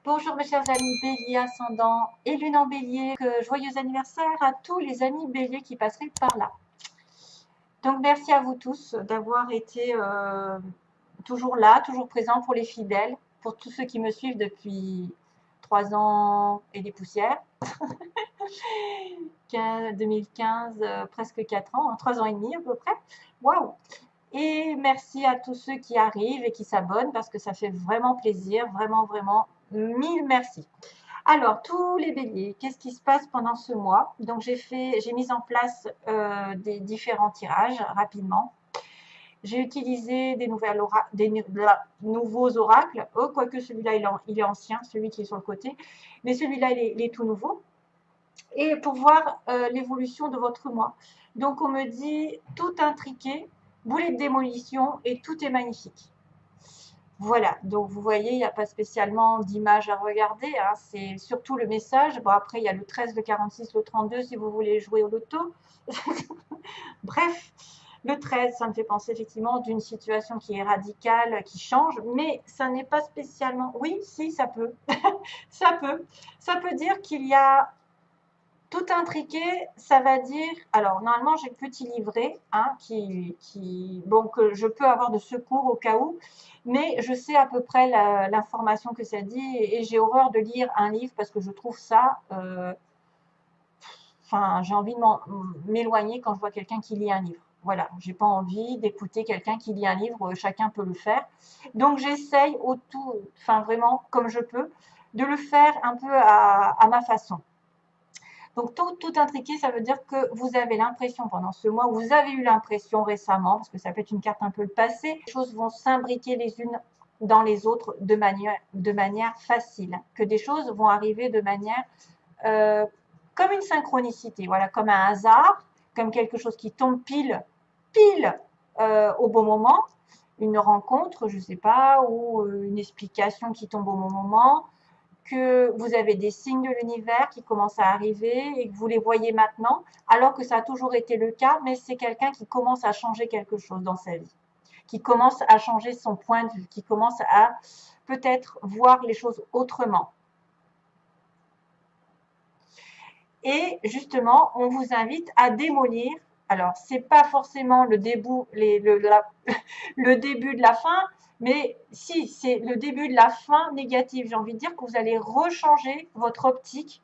Bonjour mes chers amis Bélier ascendant et Lune en Bélier. Joyeux anniversaire à tous les amis Bélier qui passeraient par là. Donc merci à vous tous d'avoir été toujours là, toujours présents pour les fidèles, pour tous ceux qui me suivent depuis 3 ans et des poussières. 2015, presque 4 ans, 3 ans et demi à peu près. Waouh! Et merci à tous ceux qui arrivent et qui s'abonnent parce que ça fait vraiment plaisir, vraiment, vraiment, mille merci. Alors, tous les béliers, qu'est-ce qui se passe pendant ce mois? Donc, j'ai mis en place des différents tirages rapidement. J'ai utilisé nouveaux oracles. Oh, quoique celui-là, il est ancien, celui qui est sur le côté. Mais celui-là, il est tout nouveau. Et pour voir l'évolution de votre mois. Donc, on me dit tout intriqué, boulet de démolition et tout est magnifique. Voilà, donc vous voyez, il n'y a pas spécialement d'image à regarder, hein, c'est surtout le message. Bon, après, il y a le 13, le 46, le 32 si vous voulez jouer au loto. Bref, le 13, ça me fait penser effectivement d'une situation qui est radicale, qui change, mais ça n'est pas spécialement. Oui, si, ça peut. Ça peut. Ça peut dire qu'il y a tout intriqué, ça va dire. Alors, normalement, j'ai le petit livret hein, bon, que je peux avoir de secours au cas où, mais je sais à peu près l'information que ça dit et j'ai horreur de lire un livre parce que je trouve ça. Enfin, j'ai envie de m'éloigner quand je vois quelqu'un qui lit un livre. Voilà, j'ai pas envie d'écouter quelqu'un qui lit un livre, chacun peut le faire. Donc, j'essaye enfin vraiment comme je peux, de le faire un peu à ma façon. Donc, tout intriqué, ça veut dire que vous avez l'impression pendant ce mois, vous avez eu l'impression récemment, parce que ça peut être une carte un peu le passé, les choses vont s'imbriquer les unes dans les autres de manière facile, que des choses vont arriver de manière comme une synchronicité, voilà, comme un hasard, comme quelque chose qui tombe pile au bon moment, une rencontre, je ne sais pas, ou une explication qui tombe au bon moment, que vous avez des signes de l'univers qui commencent à arriver et que vous les voyez maintenant, alors que ça a toujours été le cas, mais c'est quelqu'un qui commence à changer quelque chose dans sa vie, qui commence à changer son point de vue, qui commence à peut-être voir les choses autrement. Et justement, on vous invite à démolir. Alors, c'est pas forcément le début de la fin, mais si, c'est le début de la fin négative. J'ai envie de dire que vous allez rechanger votre optique.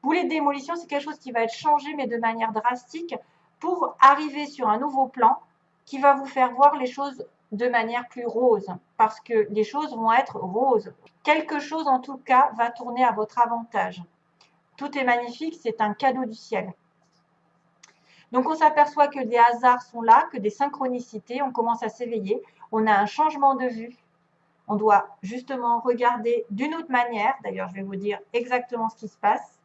Boulet de démolition, c'est quelque chose qui va être changé, mais de manière drastique, pour arriver sur un nouveau plan qui va vous faire voir les choses de manière plus rose, parce que les choses vont être roses. Quelque chose, en tout cas, va tourner à votre avantage. Tout est magnifique, c'est un cadeau du ciel. Donc on s'aperçoit que des hasards sont là, que des synchronicités, on commence à s'éveiller, on a un changement de vue. On doit justement regarder d'une autre manière. D'ailleurs, je vais vous dire exactement ce qui se passe.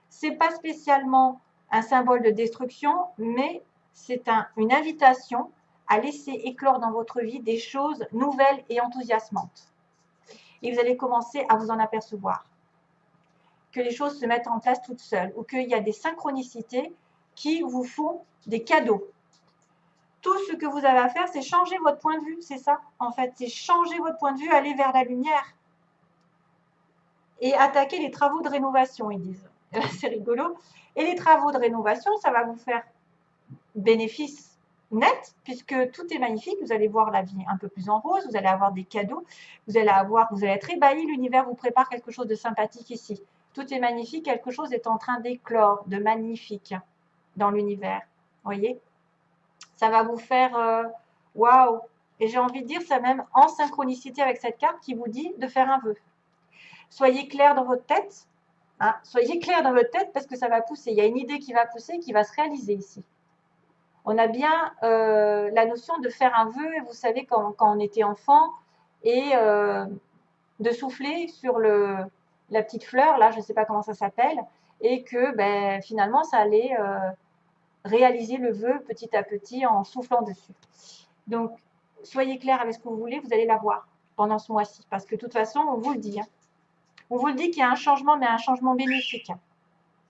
Ce n'est pas spécialement un symbole de destruction, mais c'est une invitation à laisser éclore dans votre vie des choses nouvelles et enthousiasmantes. Et vous allez commencer à vous en apercevoir. Que les choses se mettent en place toutes seules ou qu'il y a des synchronicités qui vous font des cadeaux. Tout ce que vous avez à faire, c'est changer votre point de vue, c'est ça en fait, c'est changer votre point de vue, aller vers la lumière et attaquer les travaux de rénovation, ils disent. C'est rigolo. Et les travaux de rénovation, ça va vous faire bénéfice net, puisque tout est magnifique, vous allez voir la vie un peu plus en rose, vous allez avoir des cadeaux, vous allez être ébahi, l'univers vous prépare quelque chose de sympathique ici. Tout est magnifique, quelque chose est en train d'éclore, de magnifique dans l'univers. Voyez, ça va vous faire waouh. Et j'ai envie de dire, ça même en synchronicité avec cette carte qui vous dit de faire un vœu. Soyez clair dans votre tête. Hein, soyez clair dans votre tête parce que ça va pousser. Il y a une idée qui va pousser, qui va se réaliser ici. On a bien la notion de faire un vœu, vous savez, quand on était enfant, et de souffler sur la petite fleur, là, je ne sais pas comment ça s'appelle, et que finalement, ça allait réaliser le vœu petit à petit en soufflant dessus. Donc, soyez clair avec ce que vous voulez, vous allez l'avoir pendant ce mois-ci, parce que de toute façon, on vous le dit. Hein. On vous le dit qu'il y a un changement, mais un changement bénéfique.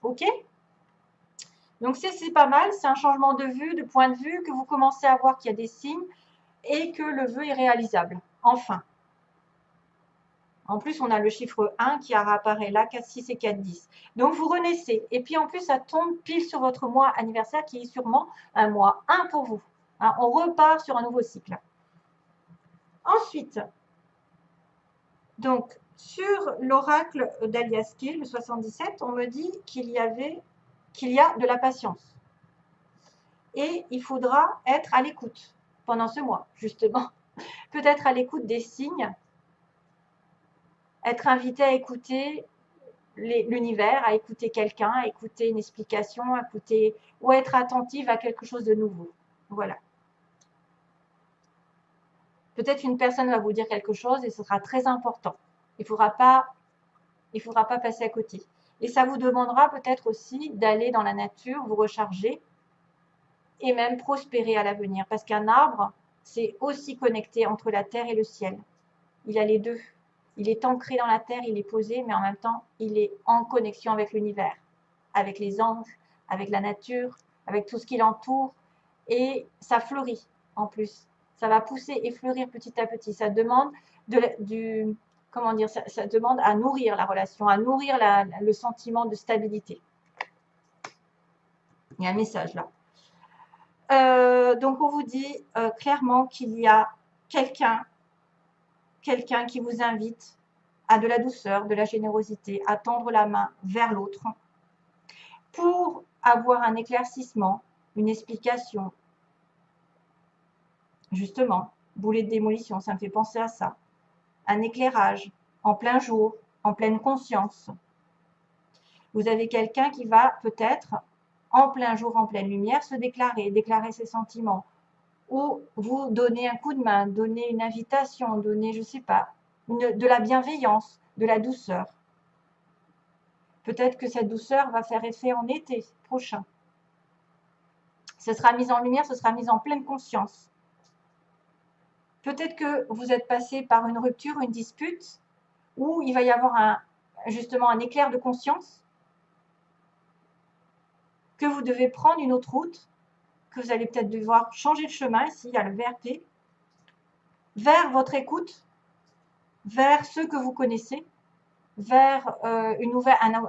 OK? Donc, c'est pas mal, c'est un changement de vue, de point de vue, que vous commencez à voir qu'il y a des signes et que le vœu est réalisable. Enfin. En plus, on a le chiffre 1 qui apparaît là, 4, 6 et 4, 10. Donc, vous renaissez. Et puis, en plus, ça tombe pile sur votre mois anniversaire qui est sûrement un mois 1 pour vous. Hein, on repart sur un nouveau cycle. Ensuite, donc, sur l'oracle d'Alias Kill, le 77, on me dit qu'il y a de la patience. Et il faudra être à l'écoute pendant ce mois, justement. Peut-être à l'écoute des signes, être invité à écouter l'univers, à écouter quelqu'un, à écouter une explication, à écouter, ou être attentive à quelque chose de nouveau. Voilà. Peut-être une personne va vous dire quelque chose et ce sera très important. Il ne faudra pas passer à côté. Et ça vous demandera peut-être aussi d'aller dans la nature, vous recharger et même prospérer à l'avenir. Parce qu'un arbre, c'est aussi connecté entre la terre et le ciel. Il a les deux. Il est ancré dans la terre, il est posé, mais en même temps, il est en connexion avec l'univers, avec les anges, avec la nature, avec tout ce qui l'entoure. Et ça fleurit en plus. Ça va pousser et fleurir petit à petit. Ça demande ça demande à nourrir la relation, à nourrir le sentiment de stabilité. Il y a un message là. Donc on vous dit clairement qu'il y a quelqu'un qui vous invite à de la douceur, de la générosité, à tendre la main vers l'autre pour avoir un éclaircissement, une explication. Justement, boulet de démolition, ça me fait penser à ça. Un éclairage en plein jour, en pleine conscience. Vous avez quelqu'un qui va peut-être, en plein jour, en pleine lumière, se déclarer ses sentiments. Ou vous donner un coup de main, donner une invitation, donner, je ne sais pas, de la bienveillance, de la douceur. Peut-être que cette douceur va faire effet en été prochain. Ce sera mis en lumière, ce sera mis en pleine conscience. Peut-être que vous êtes passé par une rupture, une dispute, où il va y avoir justement un éclair de conscience, que vous devez prendre une autre route, que vous allez peut-être devoir changer de chemin, ici il y a le VRT, vers votre écoute, vers ceux que vous connaissez, vers un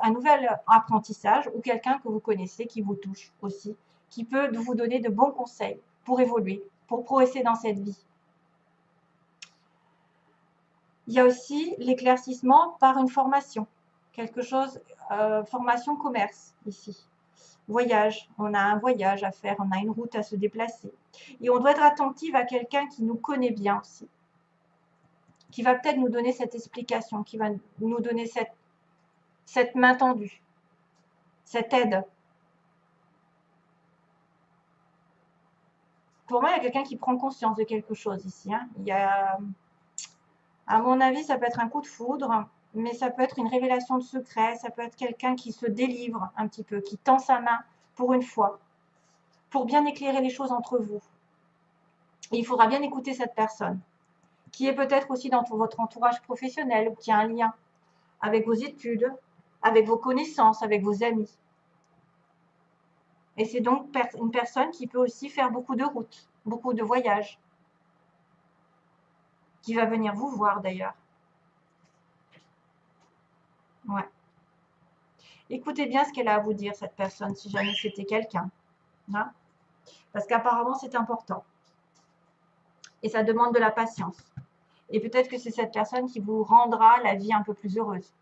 nouvel apprentissage ou quelqu'un que vous connaissez qui vous touche aussi, qui peut vous donner de bons conseils pour évoluer, pour progresser dans cette vie. Il y a aussi l'éclaircissement par une formation, quelque chose, formation commerce ici. Voyage, on a un voyage à faire, on a une route à se déplacer. Et on doit être attentive à quelqu'un qui nous connaît bien aussi, qui va peut-être nous donner cette explication, qui va nous donner cette main tendue, cette aide. Pour moi, il y a quelqu'un qui prend conscience de quelque chose ici. Hein. Il y a, à mon avis, ça peut être un coup de foudre, mais ça peut être une révélation de secret, ça peut être quelqu'un qui se délivre un petit peu, qui tend sa main pour une fois, pour bien éclairer les choses entre vous. Et il faudra bien écouter cette personne, qui est peut-être aussi dans votre entourage professionnel, ou qui a un lien avec vos études, avec vos connaissances, avec vos amis. Et c'est donc une personne qui peut aussi faire beaucoup de routes, beaucoup de voyages, qui va venir vous voir d'ailleurs. Ouais. Écoutez bien ce qu'elle a à vous dire, cette personne, si jamais c'était quelqu'un. Hein? Parce qu'apparemment, c'est important. Et ça demande de la patience. Et peut-être que c'est cette personne qui vous rendra la vie un peu plus heureuse.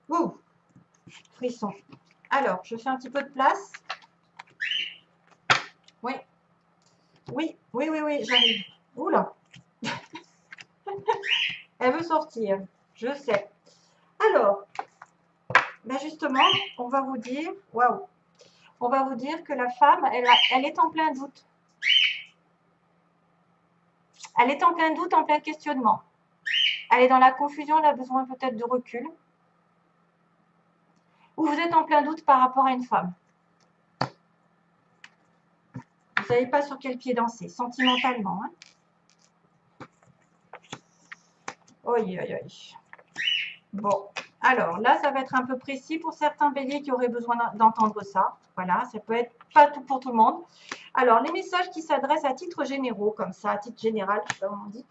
Ouh, frisson. Alors, je fais un petit peu de place. Oui. Oui, j'arrive. Oula. Elle veut sortir. Je sais. Alors, ben justement, on va vous dire, waouh, on va vous dire que la femme, elle est en plein doute. Elle est en plein doute, en plein questionnement. Elle est dans la confusion, elle a besoin peut-être de recul. Ou vous êtes en plein doute par rapport à une femme. Vous ne savez pas sur quel pied danser, sentimentalement. Hein. Oui. Bon, alors là, ça va être un peu précis pour certains béliers qui auraient besoin d'entendre ça. Voilà, ça peut être pas tout pour tout le monde. Alors, les messages qui s'adressent à titre généraux, comme ça, à titre général, je sais pas comment on dit.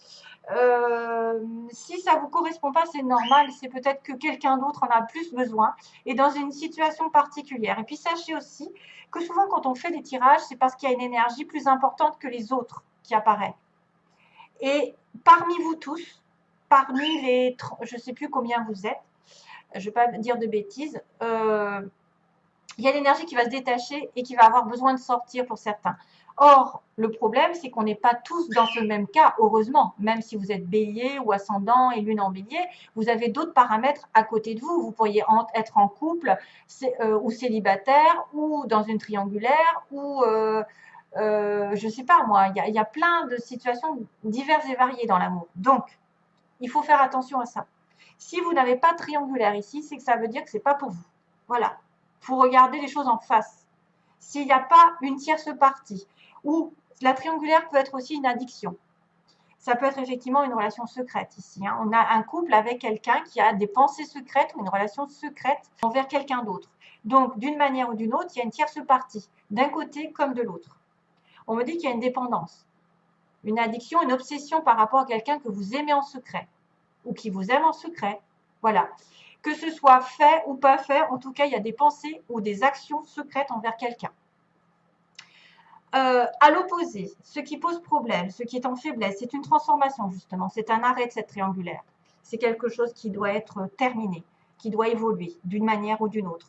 Si ça ça ne vous correspond pas, c'est normal. C'est peut-être que quelqu'un d'autre en a plus besoin et dans une situation particulière. Et puis, sachez aussi que souvent, quand on fait des tirages, c'est parce qu'il y a une énergie plus importante que les autres qui apparaît. Et parmi vous tous, parmi les, je ne sais plus combien vous êtes, je ne vais pas dire de bêtises, il y a l'énergie qui va se détacher et qui va avoir besoin de sortir pour certains. Or, le problème, c'est qu'on n'est pas tous dans ce même cas, heureusement. Même si vous êtes bélier ou ascendant et lune en bélier, vous avez d'autres paramètres à côté de vous. Vous pourriez être en couple ou célibataire ou dans une triangulaire ou, je ne sais pas moi, il y a plein de situations diverses et variées dans l'amour. Donc, il faut faire attention à ça. Si vous n'avez pas de triangulaire ici, c'est que ça veut dire que ce n'est pas pour vous. Voilà. Il faut regarder les choses en face. S'il n'y a pas une tierce partie, ou la triangulaire peut être aussi une addiction. Ça peut être effectivement une relation secrète ici. Hein. On a un couple avec quelqu'un qui a des pensées secrètes ou une relation secrète envers quelqu'un d'autre. Donc, d'une manière ou d'une autre, il y a une tierce partie, d'un côté comme de l'autre. On me dit qu'il y a une dépendance, une addiction, une obsession par rapport à quelqu'un que vous aimez en secret ou qui vous aime en secret. Voilà. Que ce soit fait ou pas fait, en tout cas, il y a des pensées ou des actions secrètes envers quelqu'un. À l'opposé, ce qui pose problème, ce qui est en faiblesse, c'est une transformation justement, c'est un arrêt de cette triangulaire. C'est quelque chose qui doit être terminé, qui doit évoluer d'une manière ou d'une autre.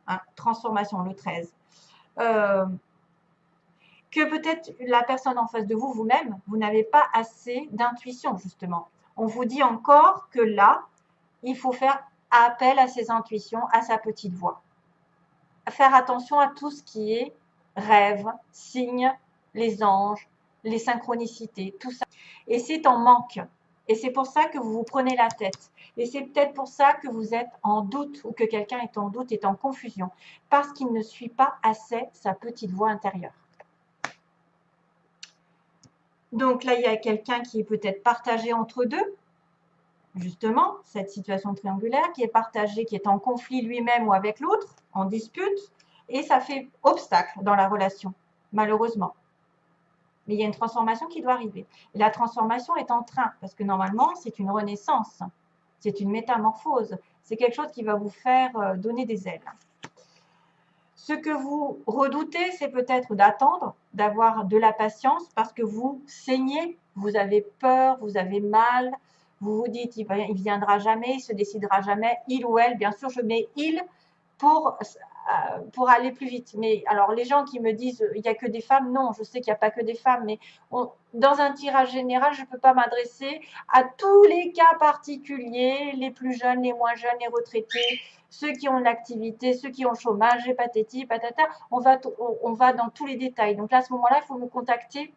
Hein, transformation, le 13. Que peut-être la personne en face de vous, vous-même, vous n'avez pas assez d'intuition justement. On vous dit encore que là, il faut faire appel à ses intuitions, à sa petite voix. Faire attention à tout ce qui est rêve, signes, les anges, les synchronicités, tout ça. Et c'est en manque. Et c'est pour ça que vous vous prenez la tête. Et c'est peut-être pour ça que vous êtes en doute ou que quelqu'un est en doute, est en confusion. Parce qu'il ne suit pas assez sa petite voix intérieure. Donc là, il y a quelqu'un qui est peut-être partagé entre deux. Justement, cette situation triangulaire qui est partagée, qui est en conflit lui-même ou avec l'autre, en dispute, et ça fait obstacle dans la relation, malheureusement. Mais il y a une transformation qui doit arriver. Et la transformation est en train, parce que normalement, c'est une renaissance, c'est une métamorphose, c'est quelque chose qui va vous faire donner des ailes. Ce que vous redoutez, c'est peut-être d'attendre, d'avoir de la patience, parce que vous saignez, vous avez peur, vous avez mal, vous vous dites, il ne viendra jamais, il ne se décidera jamais, il ou elle, bien sûr, je mets il pour aller plus vite. Mais alors, les gens qui me disent, il n'y a que des femmes, non, je sais qu'il n'y a pas que des femmes, mais dans un tirage général, je ne peux pas m'adresser à tous les cas particuliers, les plus jeunes, les moins jeunes, les retraités, ceux qui ont de l'activité, ceux qui ont le chômage, les patati, patata, on va dans tous les détails. Donc là, à ce moment-là, il faut me contacter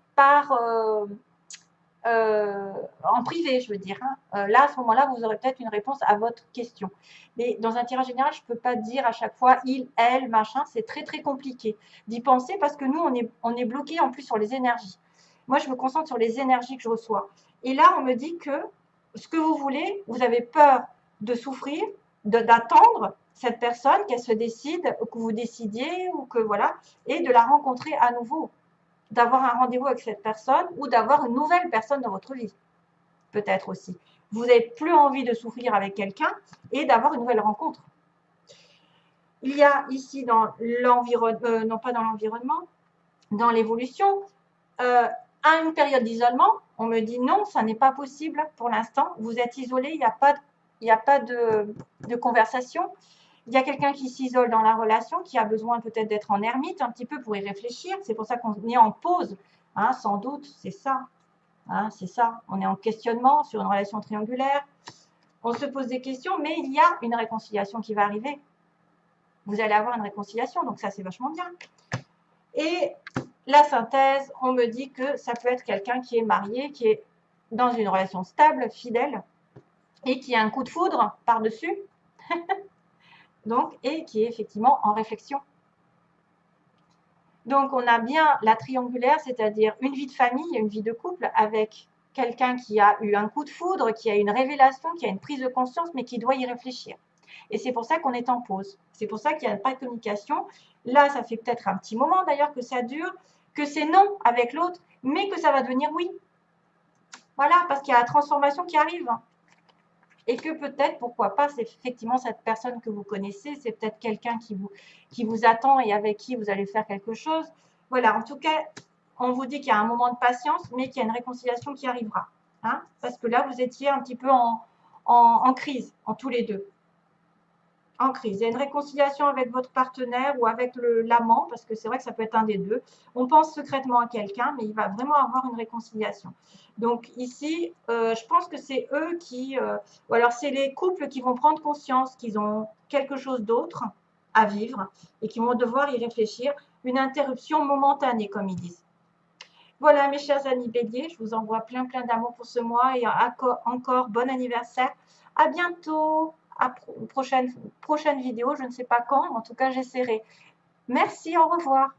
en privé, je veux dire. Hein. Là, à ce moment-là, vous aurez peut-être une réponse à votre question. Mais dans un tirage général, je ne peux pas dire à chaque fois il, elle, machin. C'est très, très compliqué d'y penser parce que nous, on est bloqué en plus sur les énergies. Moi, je me concentre sur les énergies que je reçois. Et là, on me dit que ce que vous voulez, vous avez peur de souffrir, d'attendre cette personne, qu'elle se décide, que vous décidiez, ou que voilà, et de la rencontrer à nouveau. D'avoir un rendez-vous avec cette personne ou d'avoir une nouvelle personne dans votre vie, peut-être aussi. Vous n'avez plus envie de souffrir avec quelqu'un et d'avoir une nouvelle rencontre. Il y a ici dans l'environnement, non pas dans l'environnement, dans l'évolution, à une période d'isolement, on me dit non, ça n'est pas possible pour l'instant, vous êtes isolé, il n'y a pas de conversation. Il y a quelqu'un qui s'isole dans la relation, qui a besoin peut-être d'être en ermite un petit peu pour y réfléchir. C'est pour ça qu'on est en pause, hein, sans doute, c'est ça. Hein, c'est ça. On est en questionnement sur une relation triangulaire. On se pose des questions, mais il y a une réconciliation qui va arriver. Vous allez avoir une réconciliation, donc ça, c'est vachement bien. Et la synthèse, on me dit que ça peut être quelqu'un qui est marié, qui est dans une relation stable, fidèle, et qui a un coup de foudre par-dessus. Donc, et qui est effectivement en réflexion. Donc, on a bien la triangulaire, c'est-à-dire une vie de famille, une vie de couple avec quelqu'un qui a eu un coup de foudre, qui a une révélation, qui a une prise de conscience, mais qui doit y réfléchir. Et c'est pour ça qu'on est en pause. C'est pour ça qu'il n'y a pas de communication. Là, ça fait peut-être un petit moment d'ailleurs que ça dure, que c'est non avec l'autre, mais que ça va devenir oui. Voilà, parce qu'il y a la transformation qui arrive. et que peut-être, pourquoi pas, c'est effectivement cette personne que vous connaissez, c'est peut-être quelqu'un qui vous attend et avec qui vous allez faire quelque chose. Voilà, en tout cas, on vous dit qu'il y a un moment de patience, mais qu'il y a une réconciliation qui arrivera. Hein, parce que là, vous étiez un petit peu en crise, en tous les deux. En crise. Il y a une réconciliation avec votre partenaire ou avec l'amant, parce que c'est vrai que ça peut être un des deux. On pense secrètement à quelqu'un, mais il va vraiment avoir une réconciliation. Donc ici, je pense que c'est eux qui, ou alors c'est les couples qui vont prendre conscience qu'ils ont quelque chose d'autre à vivre et qui vont devoir y réfléchir. Une interruption momentanée, comme ils disent. Voilà, mes chers amis béliers, je vous envoie plein d'amour pour ce mois et encore bon anniversaire. À bientôt, à prochaine vidéo, je ne sais pas quand, en tout cas j'essaierai. Merci, au revoir.